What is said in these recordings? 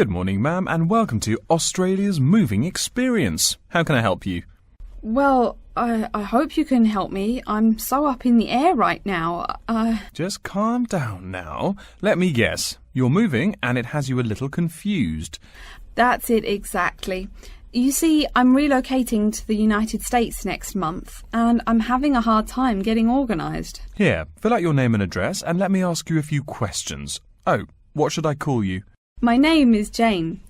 Good morning, ma'am, and welcome to Australia's moving experience. How can I help you? Well, I hope you can help me. I'm so up in the air right now. Just calm down now. Let me guess. You're moving and it has you a little confused. That's it exactly. You see, I'm relocating to the United States next month, and I'm having a hard time getting organised. Here, fill out your name and address and let me ask you a few questions. Oh, what should I call you? My name is Jane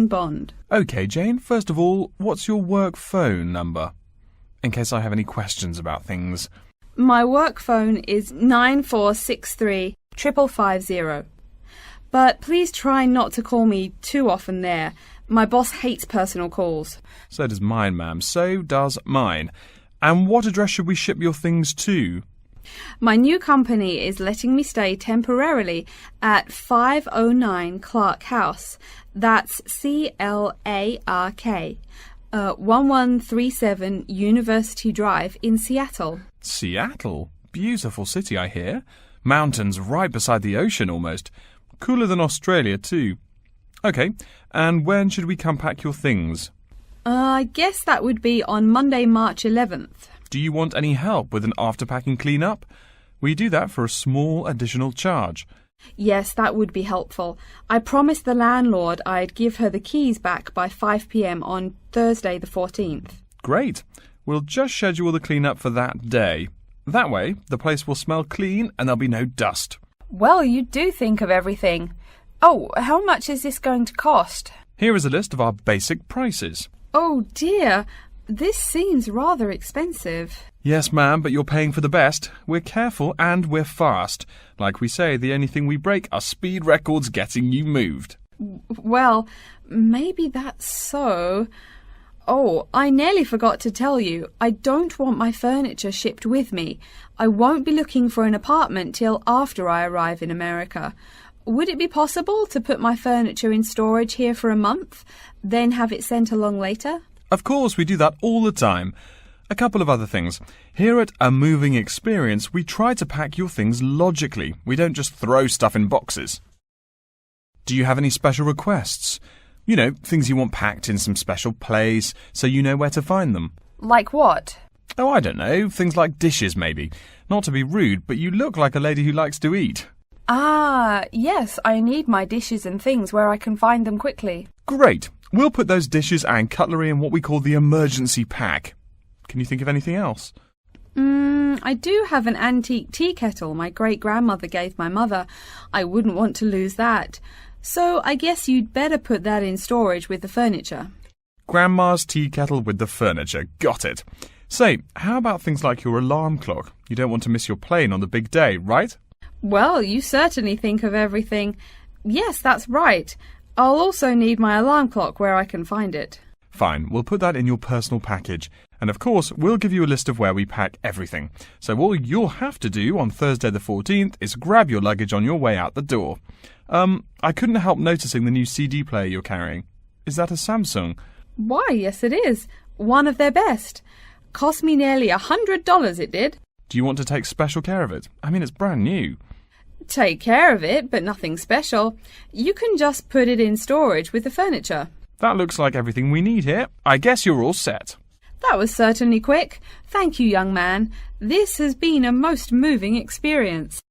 Bond. OK, Jane, first of all, what's your work phone number? In case I have any questions about things. My work phone is 9463 550. But please try not to call me too often there. My boss hates personal calls. So does mine, ma'am. So does mine. And what address should we ship your things to? My new company is letting me stay temporarily at 509 Clark House. That's Clark. 1137 University Drive in Seattle. Seattle? Beautiful city, I hear. Mountains right beside the ocean almost. Cooler than Australia too. OK, and when should we come pack your things? I guess that would be on Monday, March 11th. Do you want any help with an after-packing clean-up? We do that for a small additional charge. Yes, that would be helpful. I promised the landlord I'd give her the keys back by 5 p.m. on Thursday the 14th. Great. We'll just schedule the clean-up for that day. That way, the place will smell clean and there'll be no dust. Well, you do think of everything. Oh, how much is this going to cost? Here is a list of our basic prices. Oh dear, this seems rather expensive. Yes, ma'am, but you're paying for the best. We're careful and we're fast. Like we say, the only thing we break are speed records getting you moved. Well, maybe that's so. Oh, I nearly forgot to tell you. I don't want my furniture shipped with me. I won't be looking for an apartment till after I arrive in America. Would it be possible to put my furniture in storage here for a month, then have it sent along later? Of course, we do that all the time. A couple of other things. Here at A Moving Experience, we try to pack your things logically. We don't just throw stuff in boxes. Do you have any special requests? You know, things you want packed in some special place, so you know where to find them. Like what? Oh, I don't know. Things like dishes, maybe. Not to be rude, but you look like a lady who likes to eat. Ah, yes, I need my dishes and things where I can find them quickly. Great. We'll put those dishes and cutlery in what we call the emergency pack. Can you think of anything else? I do have an antique tea kettle my great-grandmother gave my mother. I wouldn't want to lose that. So I guess you'd better put that in storage with the furniture. Grandma's tea kettle with the furniture. Got it. Say, how about things like your alarm clock? You don't want to miss your plane on the big day, right? Well, you certainly think of everything. Yes, that's right. I'll also need my alarm clock where I can find it. Fine, we'll put that in your personal package. And of course, we'll give you a list of where we pack everything. So all you'll have to do on Thursday the 14th is grab your luggage on your way out the door. I couldn't help noticing the new CD player you're carrying. Is that a Samsung? Why, yes it is. One of their best. Cost me nearly $100, it did. Do you want to take special care of it? I mean, it's brand new. Take care of it, but nothing special. You can just put it in storage with the furniture. That looks like everything we need here. I guess you're all set. That was certainly quick. Thank you, young man. This has been a most moving experience.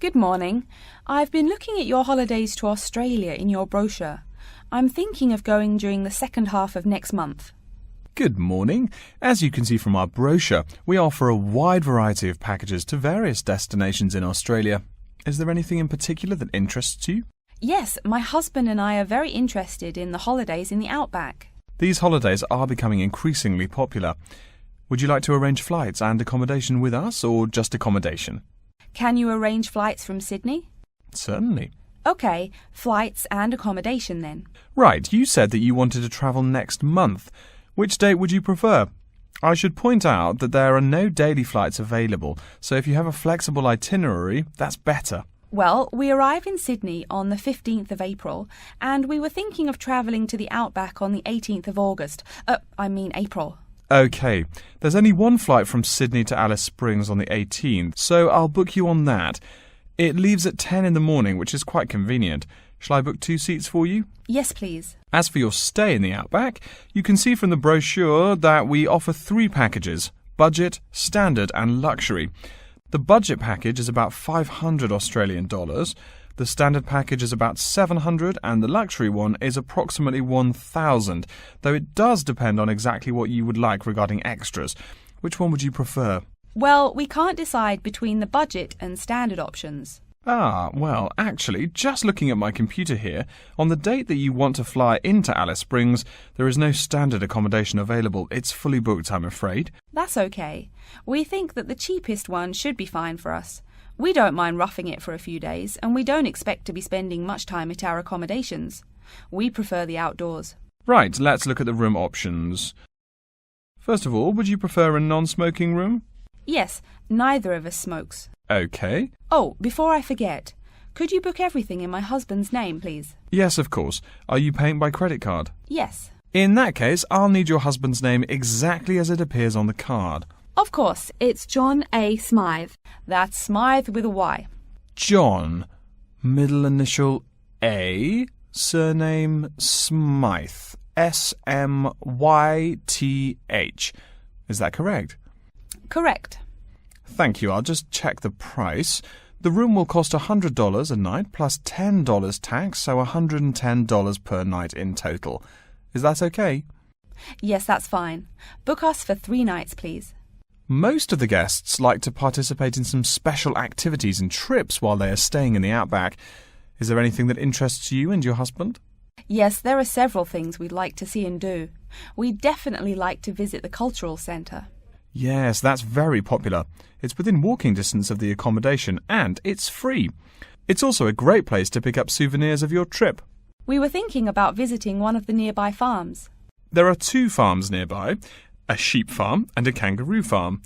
Good morning. I've been looking at your holidays to Australia in your brochure. I'm thinking of going during the second half of next month. Good morning. As you can see from our brochure, we offer a wide variety of packages to various destinations in Australia. Is there anything in particular that interests you? Yes, my husband and I are very interested in the holidays in the outback. These holidays are becoming increasingly popular. Would you like to arrange flights and accommodation with us, or just accommodation? Can you arrange flights from Sydney? Certainly. OK, flights and accommodation then. Right, you said that you wanted to travel next month. Which date would you prefer? I should point out that there are no daily flights available, so if you have a flexible itinerary, that's better. Well, we arrive in Sydney on the 15th of April, and we were thinking of travelling to the outback on the 18th of April. OK, there's only one flight from Sydney to Alice Springs on the 18th, so I'll book you on that. It leaves at 10 in the morning, which is quite convenient. Shall I book 2 seats for you? Yes, please. As for your stay in the Outback, you can see from the brochure that we offer 3 packages: budget, standard and luxury. The budget package is about $500 Australian dollars, the standard package is about $700 and the luxury one is approximately $1,000, though it does depend on exactly what you would like regarding extras. Which one would you prefer? Well, we can't decide between the budget and standard options. Well, actually, just looking at my computer here, on the date that you want to fly into Alice Springs, there is no standard accommodation available. It's fully booked, I'm afraid. That's okay. We think that the cheapest one should be fine for us. We don't mind roughing it for a few days, and we don't expect to be spending much time at our accommodations. We prefer the outdoors. Right, let's look at the room options. First of all, would you prefer a non-smoking room? Yes, neither of us smokes. OK. Oh, before I forget, could you book everything in my husband's name, please? Yes, of course. Are you paying by credit card? Yes. In that case, I'll need your husband's name exactly as it appears on the card. Of course, it's John A. Smythe. That's Smythe with a Y. John, middle initial A, surname Smythe, S-M-Y-T-H. Is that correct? Correct. Thank you. I'll just check the price. The room will cost $100 a night plus $10 tax, so $110 per night in total. Is that okay? Yes, that's fine. Book us for 3 nights, please. Most of the guests like to participate in some special activities and trips while they are staying in the Outback. Is there anything that interests you and your husband? Yes, there are several things we'd like to see and do. We'd definitely like to visit the cultural centre. Yes, that's very popular. It's within walking distance of the accommodation and it's free. It's also a great place to pick up souvenirs of your trip. We were thinking about visiting one of the nearby farms. There are 2 farms nearby, a sheep farm and a kangaroo farm.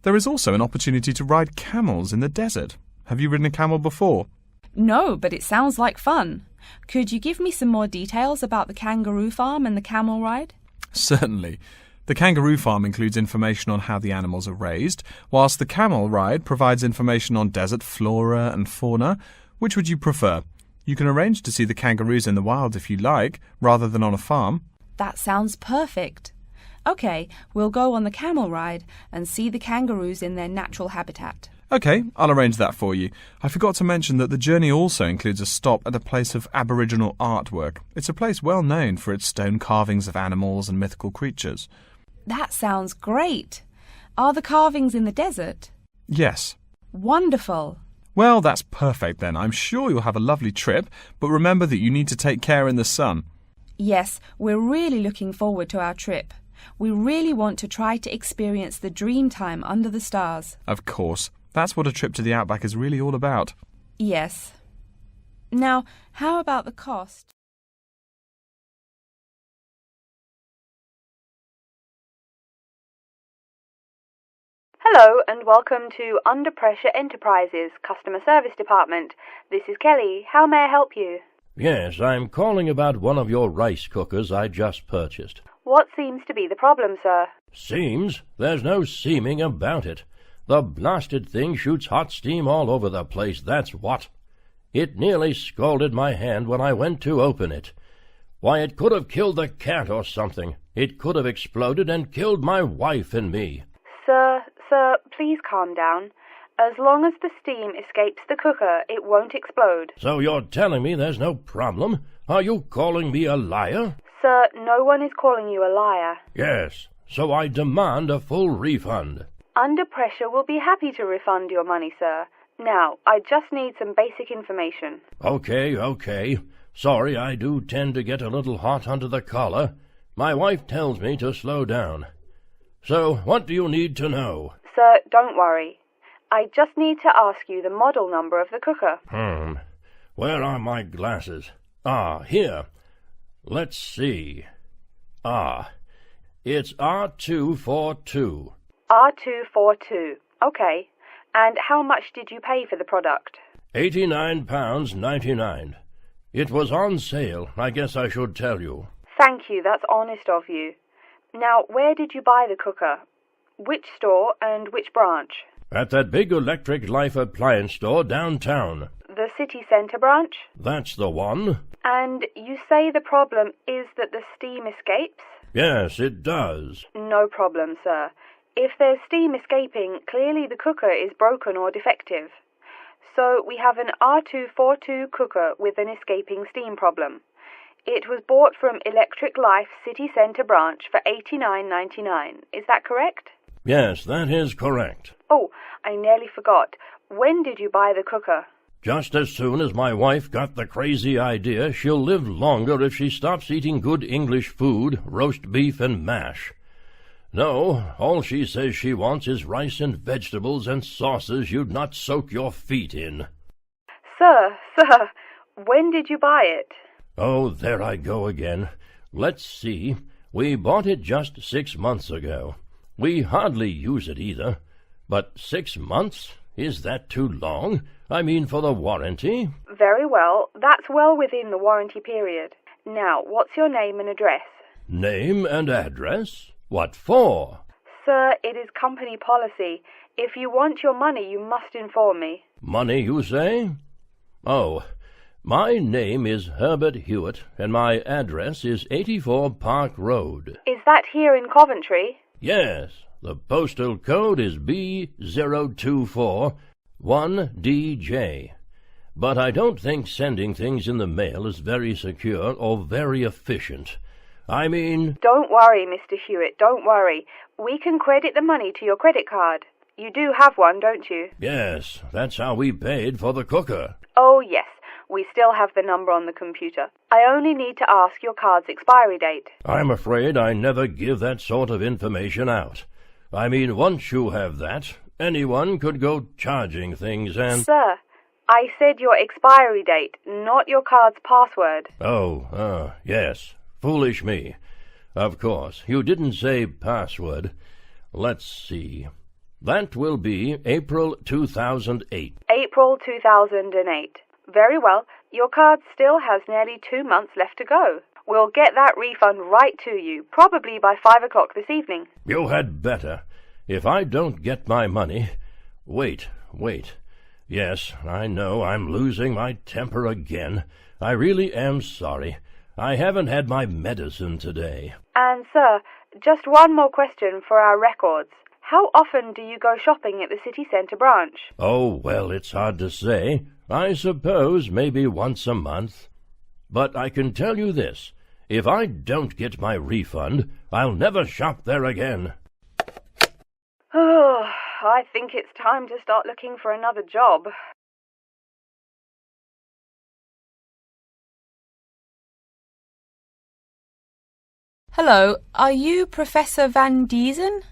There is also an opportunity to ride camels in the desert. Have you ridden a camel before? No, but it sounds like fun. Could you give me some more details about the kangaroo farm and the camel ride? Certainly. The kangaroo farm includes information on how the animals are raised, whilst the camel ride provides information on desert flora and fauna. Which would you prefer? You can arrange to see the kangaroos in the wild if you like, rather than on a farm. That sounds perfect. OK, we'll go on the camel ride and see the kangaroos in their natural habitat. OK, I'll arrange that for you. I forgot to mention that the journey also includes a stop at a place of Aboriginal artwork. It's a place well known for its stone carvings of animals and mythical creatures. That sounds great. Are the carvings in the desert? Yes. Wonderful. Well, that's perfect then. I'm sure you'll have a lovely trip, but remember that you need to take care in the sun. Yes, we're really looking forward to our trip. We really want to try to experience the dream time under the stars. Of course. That's what a trip to the Outback is really all about. Yes. Now, how about the cost? Hello and welcome to Under Pressure Enterprises Customer Service Department. This is Kelly. How may I help you? Yes, I'm calling about one of your rice cookers I just purchased. What seems to be the problem, sir? Seems? There's no seeming about it. The blasted thing shoots hot steam all over the place, that's what. It nearly scalded my hand when I went to open it. Why, it could have killed the cat or something. It could have exploded and killed my wife and me. Sir, please calm down. As long as the steam escapes the cooker, it won't explode. So you're telling me there's no problem? Are you calling me a liar? Sir, no one is calling you a liar. Yes, so I demand a full refund. Under Pressure will be happy to refund your money, sir. Now, I just need some basic information. Okay. Sorry, I do tend to get a little hot under the collar. My wife tells me to slow down. So, what do you need to know? Sir, don't worry. I just need to ask you the model number of the cooker. Where are my glasses? Here. Let's see. It's R242. R242. Okay. And how much did you pay for the product? £89.99. It was on sale, I guess I should tell you. Thank you, that's honest of you. Now, where did you buy the cooker? Which store and which branch? At that big Electric Life appliance store downtown. The city centre branch? That's the one. And you say the problem is that the steam escapes? Yes, it does. No problem, sir. If there's steam escaping, clearly the cooker is broken or defective. So we have an R242 cooker with an escaping steam problem. It was bought from Electric Life City Centre branch for $89.99. Is that correct? Yes, that is correct. Oh, I nearly forgot. When did you buy the cooker? Just as soon as my wife got the crazy idea she'll live longer if she stops eating good English food, roast beef and mash. No, all she says she wants is rice and vegetables and sauces you'd not soak your feet in. Sir, when did you buy it? Oh, there I go again. Let's see. We bought it just 6 months ago. We hardly use it either. But 6 months? Is that too long? I mean for the warranty? Very well. That's well within the warranty period. Now, what's your name and address? Name and address? What for? Sir, it is company policy. If you want your money, you must inform me. Money, you say? Oh, my name is Herbert Hewitt, and my address is 84 Park Road. Is that here in Coventry? Yes, the postal code is B0241DJ. But I don't think sending things in the mail is very secure or very efficient. I mean... Don't worry, Mr. Hewitt, don't worry. We can credit the money to your credit card. You do have one, don't you? Yes, that's how we paid for the cooker. Oh, yes. We still have the number on the computer. I only need to ask your card's expiry date. I'm afraid I never give that sort of information out. I mean, once you have that, anyone could go charging things and... Sir, I said your expiry date, not your card's password. Oh, yes. Foolish me. Of course, you didn't say password. Let's see. That will be April 2008. April 2008. Very well. Your card still has nearly 2 months left to go. We'll get that refund right to you, probably by 5 o'clock this evening. You had better. If I don't get my money... Wait. Yes, I know I'm losing my temper again. I really am sorry. I haven't had my medicine today. And, sir, just one more question for our records. How often do you go shopping at the city centre branch? Oh, well, it's hard to say. I suppose maybe once a month. But I can tell you this. If I don't get my refund, I'll never shop there again. Oh, I think it's time to start looking for another job. Hello, are you Professor Van Diesen?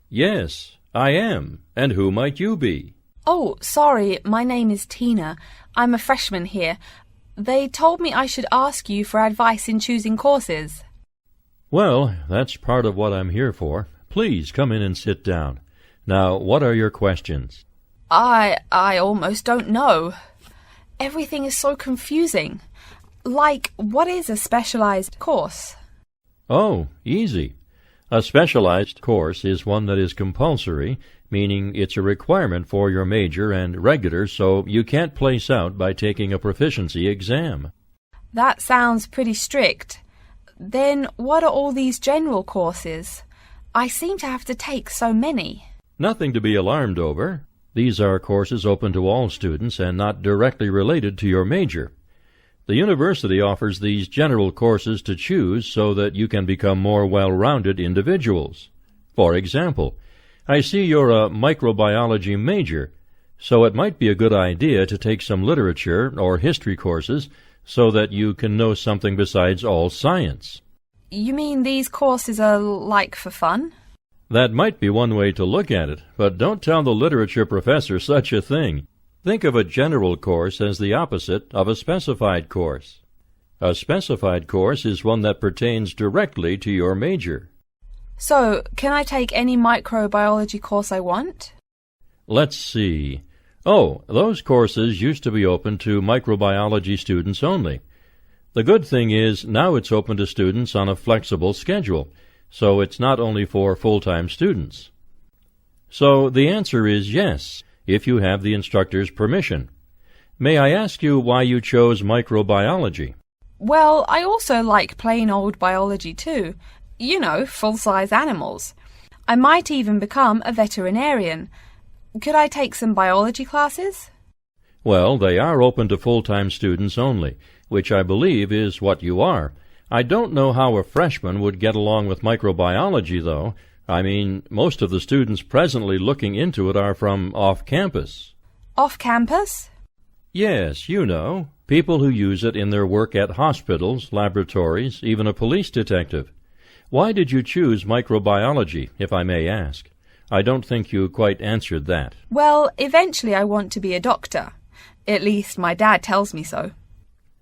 Yes, I am. And who might you be? Oh, sorry, my name is Tina. I'm a freshman here. They told me I should ask you for advice in choosing courses. Well, that's part of what I'm here for. Please come in and sit down. Now, what are your questions? I almost don't know. Everything is so confusing. Like, what is a specialized course? Oh, easy. A specialized course is one that is compulsory, meaning it's a requirement for your major, and regular, so you can't place out by taking a proficiency exam. That sounds pretty strict. Then what are all these general courses? I seem to have to take so many. Nothing to be alarmed over. These are courses open to all students and not directly related to your major. The university offers these general courses to choose so that you can become more well-rounded individuals. For example, I see you're a microbiology major, so it might be a good idea to take some literature or history courses so that you can know something besides all science. You mean these courses are like for fun? That might be one way to look at it, but don't tell the literature professor such a thing. Think of a general course as the opposite of a specified course. A specified course is one that pertains directly to your major. So, can I take any microbiology course I want? Let's see. Oh, those courses used to be open to microbiology students only. The good thing is now it's open to students on a flexible schedule, so it's not only for full-time students. So the answer is yes, if you have the instructor's permission. May I ask you why you chose microbiology? Well, I also like plain old biology too. You know, full-size animals. I might even become a veterinarian. Could I take some biology classes? Well, they are open to full-time students only, which I believe is what you are. I don't know how a freshman would get along with microbiology, though. I mean, most of the students presently looking into it are from off-campus. Off-campus? Yes, you know, people who use it in their work at hospitals, laboratories, even a police detective. Why did you choose microbiology, if I may ask? I don't think you quite answered that. Well, eventually I want to be a doctor. At least my dad tells me so.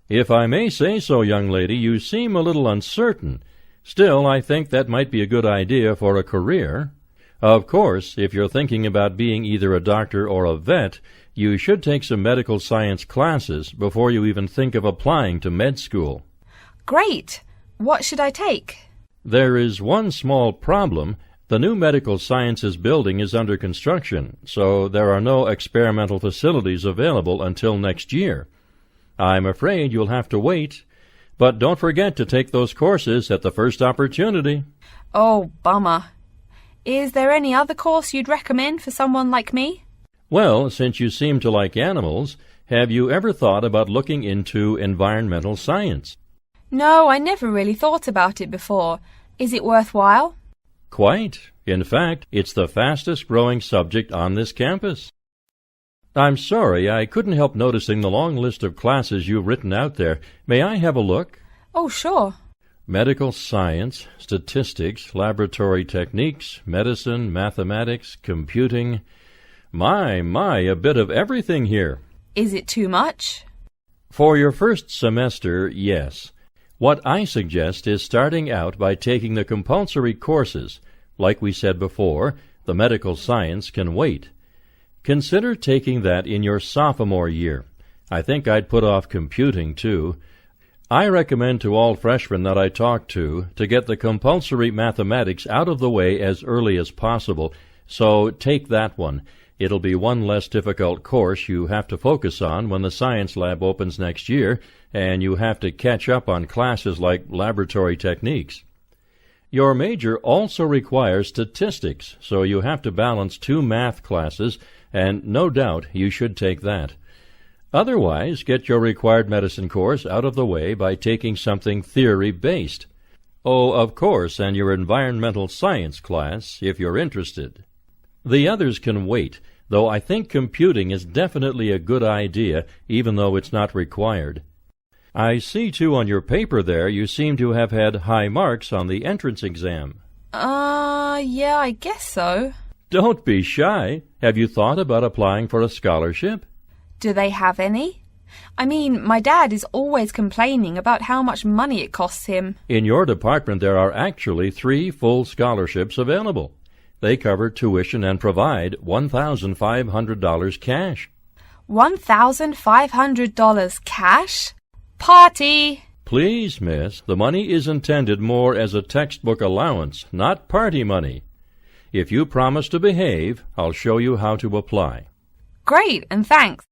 If I may say so, young lady, you seem a little uncertain. Still, I think that might be a good idea for a career. Of course, if you're thinking about being either a doctor or a vet, you should take some medical science classes before you even think of applying to med school. Great! What should I take? There is one small problem. The new medical sciences building is under construction, so there are no experimental facilities available until next year. I'm afraid you'll have to wait, but don't forget to take those courses at the first opportunity. Oh, bummer. Is there any other course you'd recommend for someone like me? Well, since you seem to like animals, have you ever thought about looking into environmental science? No, I never really thought about it before. Is it worthwhile? Quite. In fact, it's the fastest-growing subject on this campus. I'm sorry, I couldn't help noticing the long list of classes you've written out there. May I have a look? Oh, sure. Medical science, statistics, laboratory techniques, medicine, mathematics, computing. My, a bit of everything here. Is it too much? For your first semester, yes. What I suggest is starting out by taking the compulsory courses. Like we said before, the medical science can wait. Consider taking that in your sophomore year. I think I'd put off computing, too. I recommend to all freshmen that I talk to get the compulsory mathematics out of the way as early as possible, so take that one. It'll be one less difficult course you have to focus on when the science lab opens next year, and you have to catch up on classes like laboratory techniques. Your major also requires statistics, so you have to balance 2 math classes, and no doubt you should take that. Otherwise, get your required medicine course out of the way by taking something theory-based. Oh, of course, and your environmental science class, if you're interested. The others can wait, though I think computing is definitely a good idea, even though it's not required. I see, too, on your paper there you seem to have had high marks on the entrance exam. Yeah, I guess so. Don't be shy. Have you thought about applying for a scholarship? Do they have any? I mean, my dad is always complaining about how much money it costs him. In your department there are actually 3 full scholarships available. They cover tuition and provide $1,500 cash. $1,500 cash? Party! Please, miss, the money is intended more as a textbook allowance, not party money. If you promise to behave, I'll show you how to apply. Great, and thanks.